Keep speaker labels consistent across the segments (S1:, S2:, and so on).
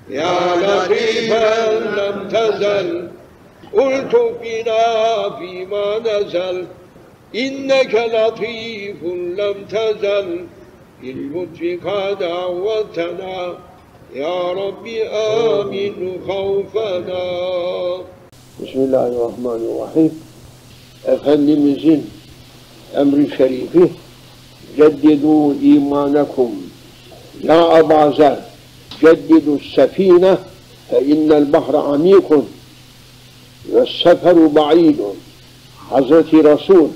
S1: يا لطيفا لم تزل ألطف بنا فيما نزل إنك لطيف لم تزل باللطف قد عودتنا يا رب آمن خوفنا. Bismillahirrahmanirrahim. Efendimizin emri şerifi ceddidu imanakum ya abazer ceddidu sefine fe innel bahre amikun ve seferu ba'idun. Hazreti Resul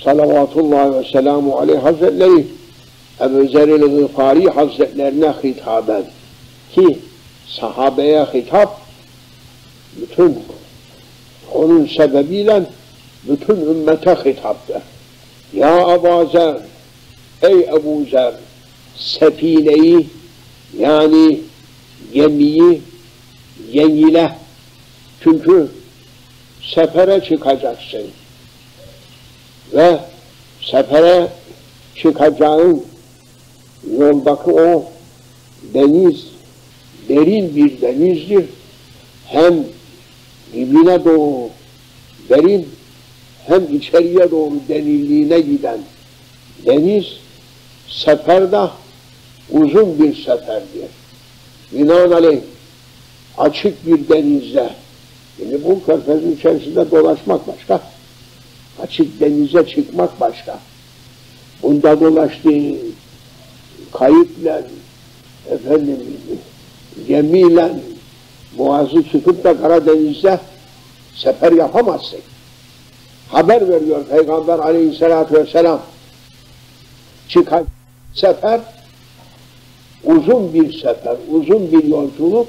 S1: salavatullahi ve selamu aleyhi hazretleri Ebu Zer-i Gıfari hazretlerine hitaben ki sahabeye hitap bütün onun sebebiyle bütün ümmete hitaptır. Ya Ebu Zer, ey Ebu Zer, sefineyi yani gemiyi yenile. Çünkü sefere çıkacaksın. Ve sefere çıkacağın yoldaki o deniz derin bir denizdir. Hem dibine doğru derin hem içeriye doğru derinliğine giden deniz seferde uzun bir seferdir. Binaenaleyh açık bir denizde, yani bu körfezin içerisinde dolaşmak başka, açık denize çıkmak başka. Bunda dolaştığı kayıkla, gemiyle boğazı çıkıp da Karadeniz'de sefer yapamazsın. Haber veriyor Peygamber aleyhissalatü vesselam. Çıkan sefer, uzun bir sefer, uzun bir yolculuk,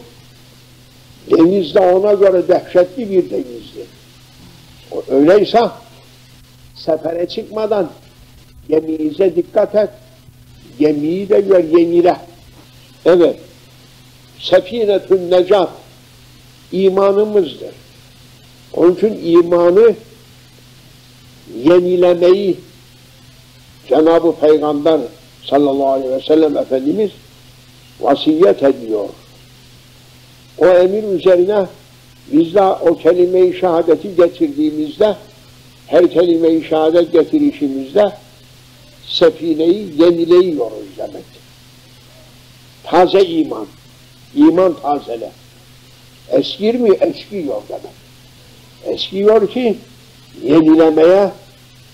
S1: denizde ona göre dehşetli bir denizdir. Öyleyse sefere çıkmadan gemiyize dikkat et, gemiyi de gör yenile. Evet, sefinetün necat imanımızdır. Onun için imanı yenilemeyi Cenab-ı Peygamber sallallahu aleyhi ve sellem Efendimiz vasiyet ediyor. O emir üzerine biz de o kelime-i şehadeti getirdiğimizde, her kelime-i şehadet getirişimizde sefineyi yenileyiyoruz demek. Taze iman, iman tazele. Eskir mi? Eskiyor demek. Eskiyor ki yenilemeye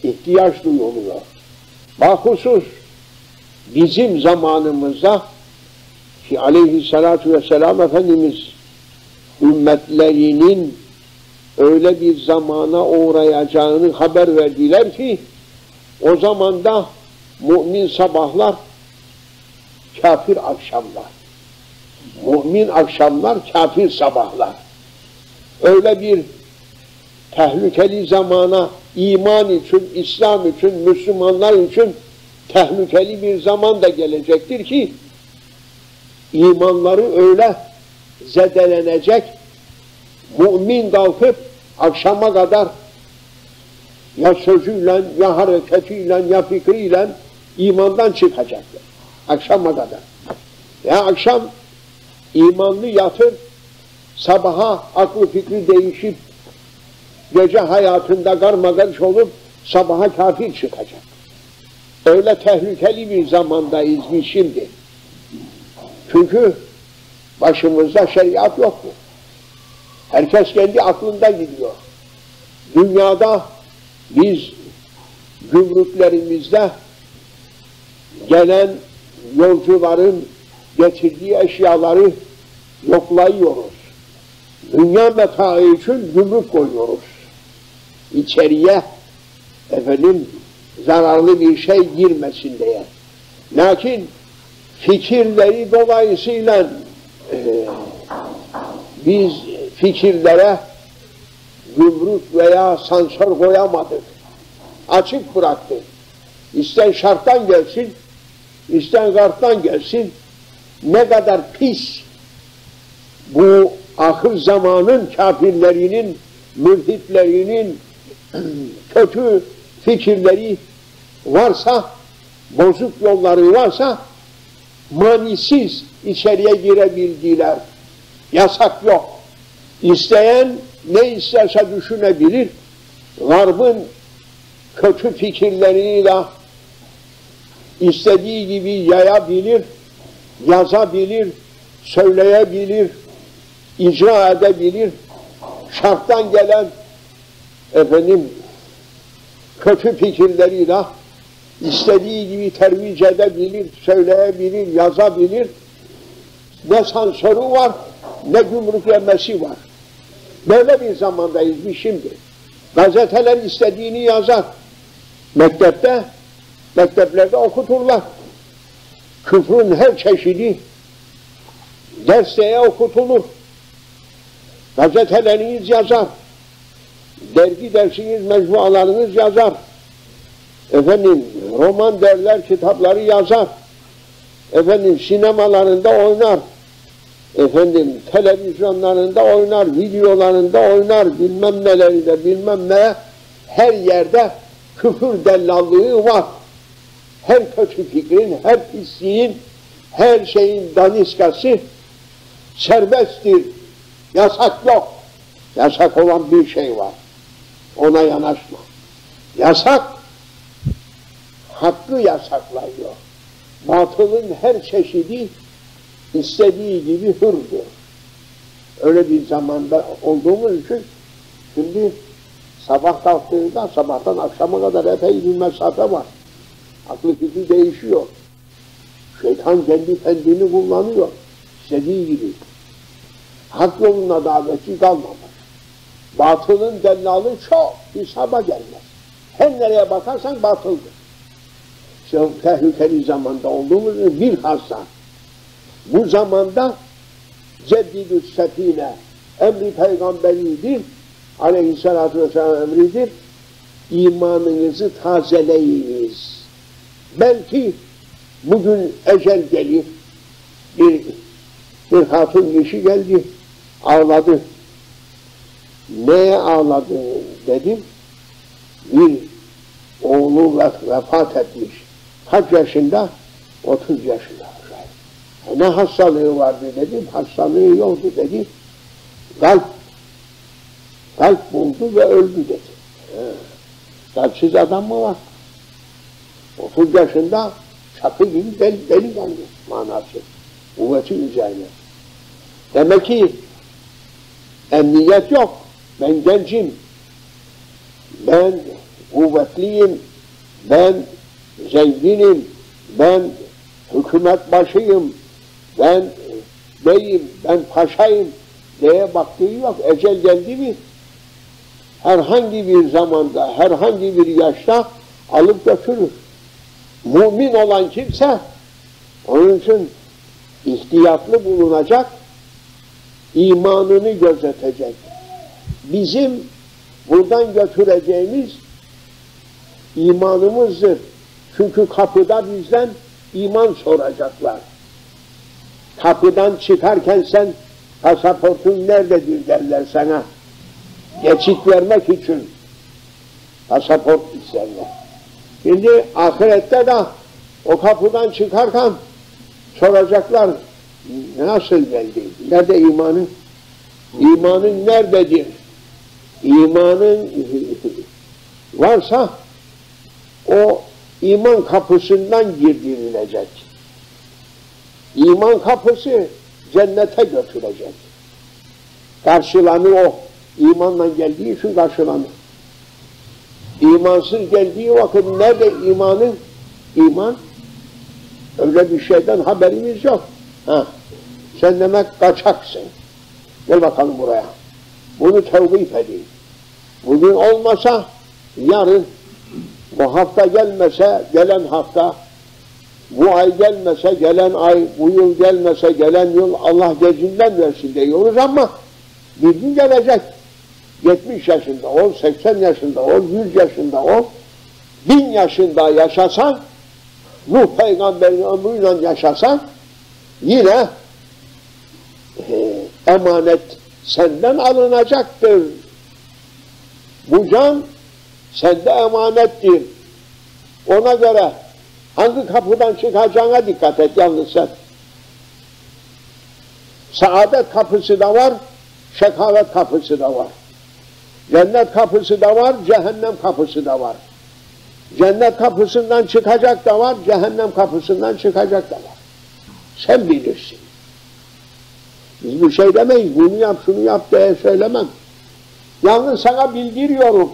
S1: ihtiyaç duyuluyor. Bahusus bizim zamanımızda ki aleyhissalatu vesselam Efendimiz ümmetlerinin öyle bir zamana uğrayacağını haber verdiler ki o zamanda mümin sabahlar, kafir akşamlar. Mümin akşamlar, kafir sabahlar. Öyle bir tehlikeli zamana iman için, İslam için, Müslümanlar için tehlikeli bir zaman da gelecektir ki imanları öyle zedelenecek, mümin kalkıp akşama kadar ya sözüyle, ya hareketiyle, ya fikriyle imandan çıkacaktır. Akşama kadar. Ya akşam imanlı yatır, sabaha aklı fikri değişip gece hayatında karmakarış olup sabaha kafir çıkacak. Öyle tehlikeli bir zamandayız biz şimdi. Çünkü başımızda şeriat yoktur. Herkes kendi aklında gidiyor. Dünyada biz gümrüklerimizde gelen yolcuların getirdiği eşyaları yoklayıyoruz. Dünya metaı için gümrük koyuyoruz. İçeriye zararlı bir şey girmesin diye. Lakin fikirleri dolayısıyla biz fikirlere gümrük veya sansör koyamadık. Açık bıraktık. İster şarttan gelsin, ister garptan gelsin, ne kadar pis bu ahir zamanın kafirlerinin, mülhitlerinin kötü fikirleri varsa, bozuk yolları varsa manisiz içeriye girebildiler. Yasak yok. İsteyen ne isterse düşünebilir. Garbın kötü fikirleriyle istediği gibi yayabilir, yazabilir, söyleyebilir, icra edebilir. Şarttan gelen kötü fikirleriyle istediği gibi tervic edebilir, söyleyebilir, yazabilir. Ne sansörü var, ne gümrük yemesi var. Böyle bir zamandayız biz şimdi. Gazeteler istediğini yazar. Mekteplerde okuturlar. Küfrün her çeşidi derseye okutulur. Gazeteleriniz yazar. Dergi dersiniz, mecmualarınız yazar. Roman derler, kitapları yazar. Sinemalarında oynar. Televizyonlarında oynar, videolarında oynar, bilmem nelerinde, bilmem ne. Her yerde küfür dellallığı var. Her kötü fikrin, her pisliğin, her şeyin daniskası serbesttir. Yasak yok. Yasak olan bir şey var. Ona yanaşma. Yasak, hakkı yasaklıyor. Batılın her çeşidi istediği gibi hürdür. Öyle bir zamanda olduğumuz için şimdi sabah kalktığında sabahtan akşama kadar epey bir mesafe var. Aklı fikri değişiyor. Şeytan kendi kendini kullanıyor. İstediği gibi. Hak yoluna davetçi kalmamış. Batılın dellalı çok hesaba gelmez. Her nereye bakarsan batıldır. Çok tehlikeli zamanda olduğumuz bilhassa bu zamanda Ceddidü Sefine emri peygamberidir, aleyhissalatü vesselam emridir, imanınızı tazeleyiniz. Belki bugün ecel gelir, bir hatun kişi geldi, ağladı. Neye ağladı dedim, bir oğlu vefat etmiş. Kaç yaşında? 30 yaşında. Ne hastalığı vardı dedim, hastalığı yoktu dedi. Kalp buldu ve öldü dedi. Kalpsiz adam mı var? 30 yaşında çapı gibi delikanlı manası. Kuvveti üzerine. Demek ki emniyet yok. Ben gencim. Ben kuvvetliyim. Ben zenginim. Ben hükümet başıyım. Ben beyim, ben paşayım diye baktığı yok. Ecel geldi mi herhangi bir zamanda, herhangi bir yaşta alıp götürür. Mümin olan kimse onun için ihtiyatlı bulunacak, imanını gözetecek. Bizim buradan götüreceğimiz imanımızdır. Çünkü kapıda bizden iman soracaklar. Kapıdan çıkarken sen pasaportun nerededir derler sana. Geçit vermek için pasaport isterler. Şimdi ahirette de o kapıdan çıkarken soracaklar nasıl geldi? Nerede imanın? İmanın nerededir? İmanın varsa o iman kapısından girdirilecek. İman kapısı cennete götürecek. Karşılanı o. İmanla geldiği için karşılanır. İmansız geldiği vakit nerede imanın? İman öyle bir şeyden haberimiz yok. Sen demek kaçaksın. Gel bakalım buraya. Bunu tevkif edeyim. Bugün olmasa yarın, bu hafta gelmese gelen hafta, bu ay gelmese gelen ay, bu yıl gelmese gelen yıl Allah gecinden versin diyoruz ama bir gün gelecek. 70 yaşında ol, 80 yaşında ol, 100 yaşında ol, 1000 yaşında yaşasan, Nuh peygamberin ömrüyle yaşasan, yine emanet senden alınacaktır. Bu can sende emanettir. Ona göre hangi kapıdan çıkacağına dikkat et yalnız sen. Saadet kapısı da var, şekavet kapısı da var. Cennet kapısı da var, cehennem kapısı da var. Cennet kapısından çıkacak da var, cehennem kapısından çıkacak da var. Sen bilirsin. Biz bir şey demeyiz, bunu yap, şunu yap diye söylemem. Yalnız sana bildiriyorum,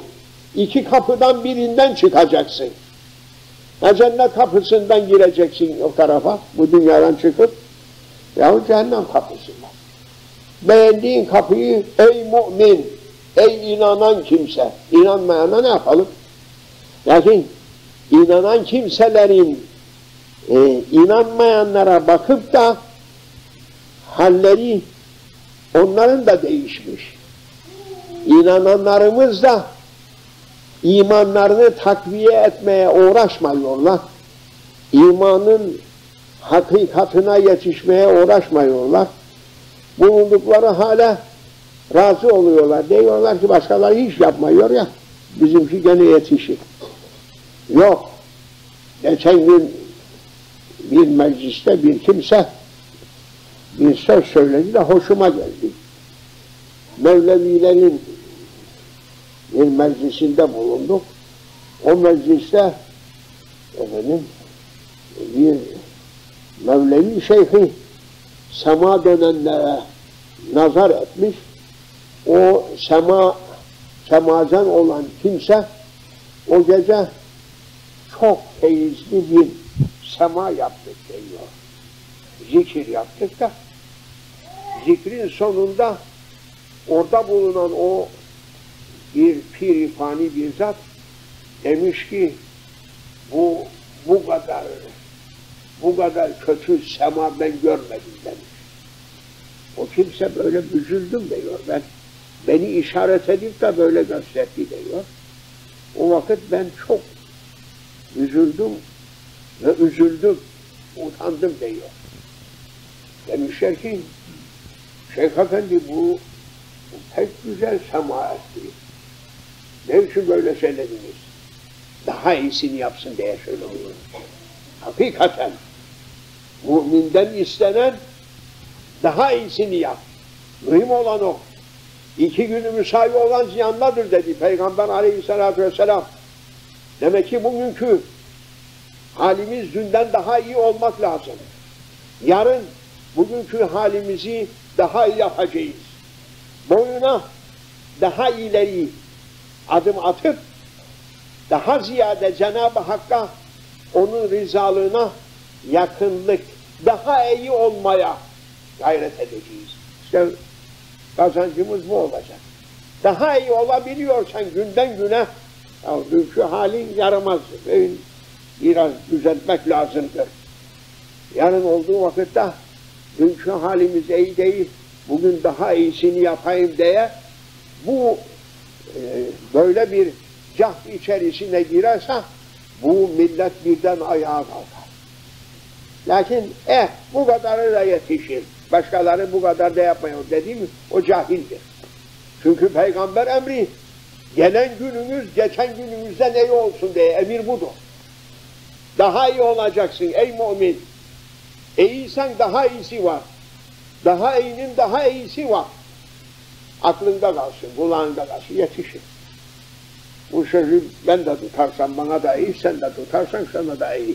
S1: iki kapıdan birinden çıkacaksın. Ya cennet kapısından gireceksin o tarafa, bu dünyadan çıkıp, yahut cehennem kapısından. Beğendiğin kapıyı, ey mümin, ey inanan kimse, inanmayana ne yapalım? Lakin inanan kimselerin inanmayanlara bakıp da halleri onların da değişmiş. İnananlarımız da imanlarını takviye etmeye uğraşmıyorlar. İmanın hakikatına yetişmeye uğraşmıyorlar. Bulundukları hale razı oluyorlar. Diyorlar ki başkaları hiç yapmıyor ya, bizimki gene yetişir. Yok. Geçen gün bir mecliste bir kimse bir söz söyledi de hoşuma geldi. Mevlevilerin bir meclisinde bulunduk. O mecliste bir Mevlevi şeyhi sema dönenlere nazar etmiş. O semazen olan kimse o gece çok feyizli bir sema yaptık diyor. Zikir yaptık da zikrin sonunda orada bulunan o bir pir-i-fani bir zat demiş ki bu kadar kötü sema ben görmedim demiş. O kimse böyle üzüldüm diyor. Beni işaret edip de böyle gösterdi diyor. O vakit ben çok üzüldüm ve üzüldüm, utandım diyor. Demişler ki, Şeyh Efendi bu pek güzel sema etti. Ne için böyle söylediniz? Daha iyisini yapsın diye söylüyor. Hakikaten müminden istenen daha iyisini yap. Mühim olan o. 2 günü müsavi olan ziyandadır dedi Peygamber aleyhissalatü vesselam. Demek ki bugünkü halimiz dünden daha iyi olmak lazım. Yarın bugünkü halimizi daha iyi yapacağız. Boyuna daha ileri adım atıp daha ziyade Cenab-ı Hakk'a onun rızalığına yakınlık, daha iyi olmaya gayret edeceğiz. İşte kazancımız bu olacak. Daha iyi olabiliyorsan günden güne, ya dünkü halin yaramazdır. Biraz düzeltmek lazımdır. Yarın olduğu vakitte dünkü halimiz iyi değil, bugün daha iyisini yapayım diye bu böyle bir cahd içerisine girerse bu millet birden ayağa kalkar. Lakin bu kadarı da yetişir. Başkaları bu kadar da yapmıyor dediğim o cahildir. Çünkü peygamber emri gelen günümüz geçen günümüzden iyi olsun diye emir budur. Daha iyi olacaksın ey mümin. İyiysen daha iyisi var. Daha iyinin daha iyisi var. Aklında kalsın, kulağında kalsın, yetişir. Bu sözü ben de tutarsam bana da iyi, sen de tutarsan sana da iyi.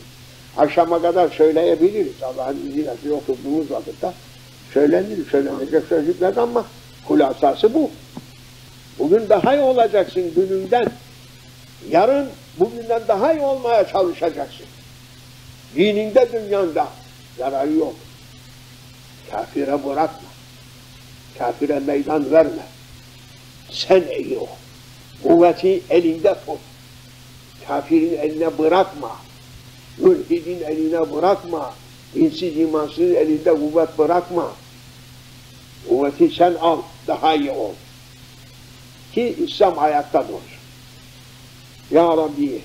S1: Akşama kadar söyleyebiliriz Allah'ın izniyle oturduğumuz vakitte. Söylenecek sözcükler ama hulasası bu. Bugün daha iyi olacaksın dününden. Yarın bugünden daha iyi olmaya çalışacaksın. Dininde, dünyanda zararı yok. Kafire bırakma. Kafire meydan verme. Sen iyi ol. Kuvveti elinde tut. Kafirin eline bırakma. Mülhidin eline bırakma. İnsiz imansızın elinde kuvvet bırakma. Kuvveti sen al, daha iyi ol. Ki İslam ayakta dursun. Ya Rabbi,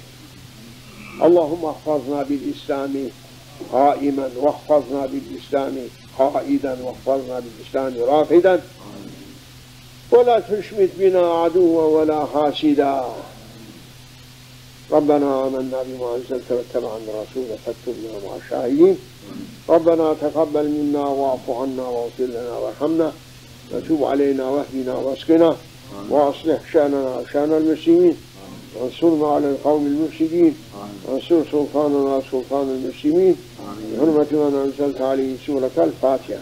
S1: Allahümme ahfazna bil İslami kaimen ve ahfazna bil İslami kaiden ve ahfazna bil İslami rafiden ve la tüşmit bina aduve ve la hasida. Rabbena amennâ bima anzelte ve tebe'an rasûle fektubna ma'a şahidin. ربنا تقبل منا واعف عنا واغفر لنا وارحمنا وتب علينا واهدنا واسقنا واصلح شأننا وشأن المسلمين وانصرنا على القوم المفسدين وانصر سلطاننا سلطان المسلمين بحرمة من أنزلت عليه سورة الفاتحة.